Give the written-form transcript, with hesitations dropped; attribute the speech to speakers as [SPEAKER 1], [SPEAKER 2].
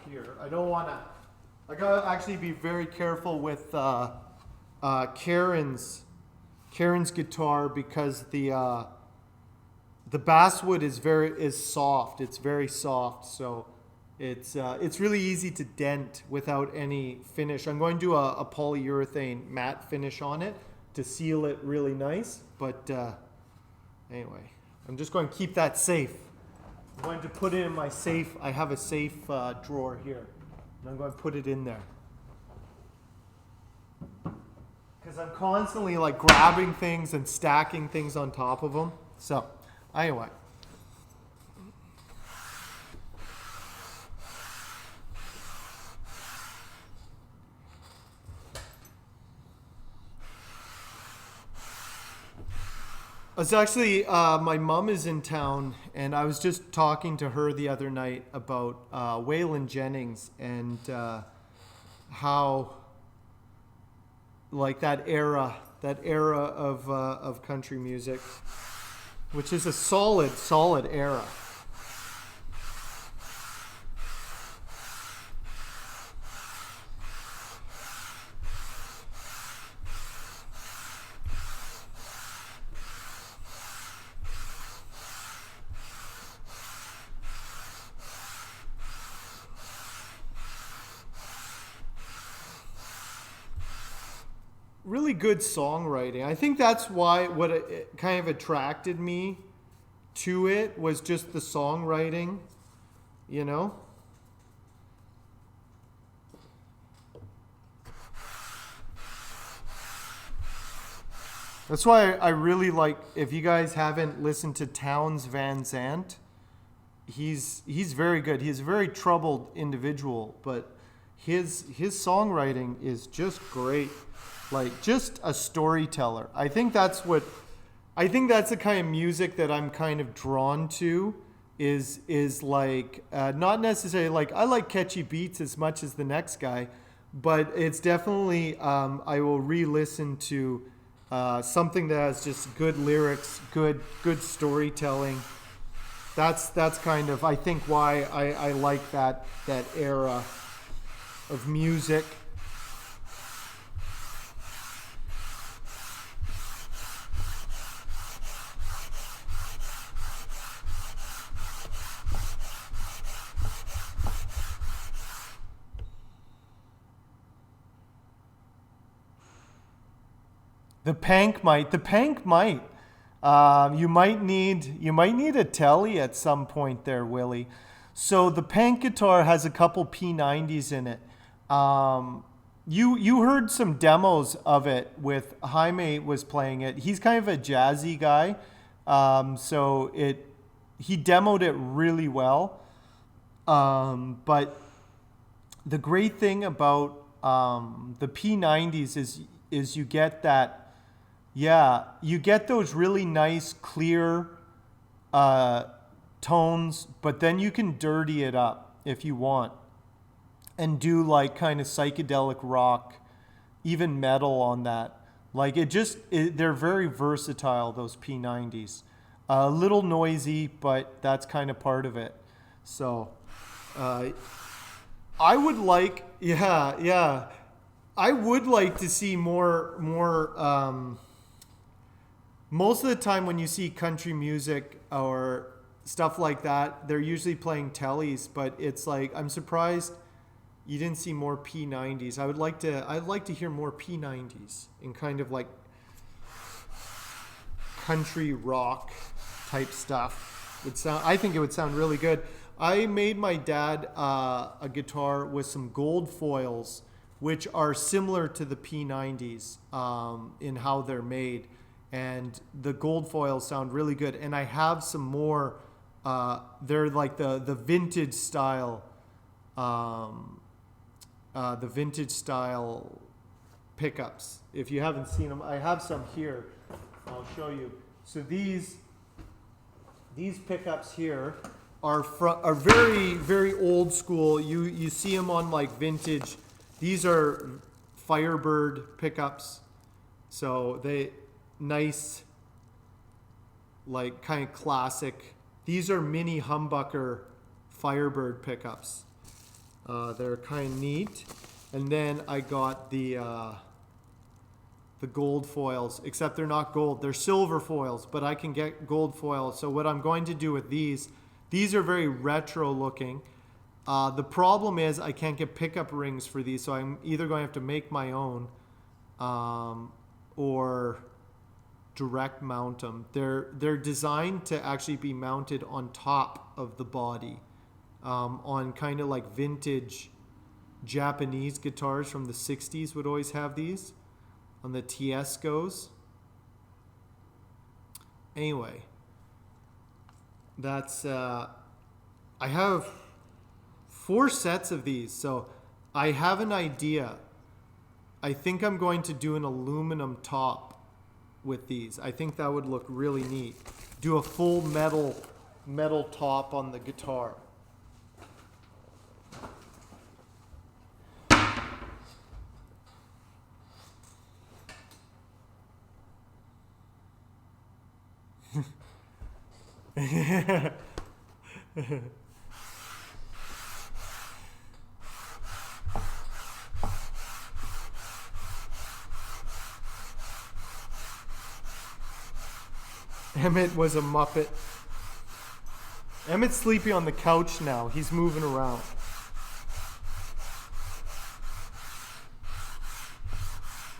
[SPEAKER 1] here. I don't want to. I gotta actually be very careful with Karen's guitar because the basswood is soft. It's very soft, so it's really easy to dent without any finish. I'm going to do a polyurethane matte finish on it to seal it really nice. But anyway, I'm just going to keep that safe. I'm going to put it in my safe. I have a safe drawer here. And I'm going to put it in there. Because I'm constantly like grabbing things and stacking things on top of them. So, anyway. It's actually, my mom is in town, and I was just talking to her the other night about Waylon Jennings and how, like, that era of country music, which is a solid era. Really good songwriting. I think that's why what it kind of attracted me to it was just the songwriting, you know? That's why I really like, if you guys haven't listened to Townes Van Zandt, he's very good. He's a very troubled individual, but his songwriting is just great. Like, just a storyteller. I think that's the kind of music that I'm kind of drawn to is like, not necessarily like, I like catchy beats as much as the next guy, but it's definitely, I will re-listen to something that has just good lyrics, good storytelling. That's kind of, I think, why I like that era of music. The Pank might. You might need a telly at some point there, Willie. So the Pank guitar has a couple P90s in it. You heard some demos of it with Jaime was playing it. He's kind of a jazzy guy, so he demoed it really well. But the great thing about the P90s is you get that. Yeah, you get those really nice, clear tones, but then you can dirty it up if you want and do like kind of psychedelic rock, even metal on that. Like they're very versatile, those P90s. A little noisy, but that's kind of part of it. So I would like, I would like to see more most of the time when you see country music or stuff like that, they're usually playing tellies, but it's like, I'm surprised you didn't see more P90s. I'd like to hear more P90s in kind of like country rock type stuff. I think it would sound really good. I made my dad a guitar with some gold foils, which are similar to the P90s in how they're made. And the gold foils sound really good. And I have some more, they're like the vintage style, pickups. If you haven't seen them, I have some here. I'll show you. So these pickups here are very, very old school. You see them on like vintage. These are Firebird pickups. So nice, like kind of classic. These are mini humbucker Firebird pickups. They're kind of neat. And then I got the gold foils, except they're not gold. They're silver foils, but I can get gold foils. So what I'm going to do with these are very retro looking. The problem is I can't get pickup rings for these, so I'm either going to have to make my own or direct mount them. They're designed to actually be mounted on top of the body, on kind of like vintage Japanese guitars from the 60s would always have these on the Tiescos. Anyway, that's I have 4 sets of these, so I have an idea. I think I'm going to do an aluminum top with these. I think that would look really neat. Do a full metal top on the guitar. Emmett was a Muppet. Emmett's sleeping on the couch now. He's moving around.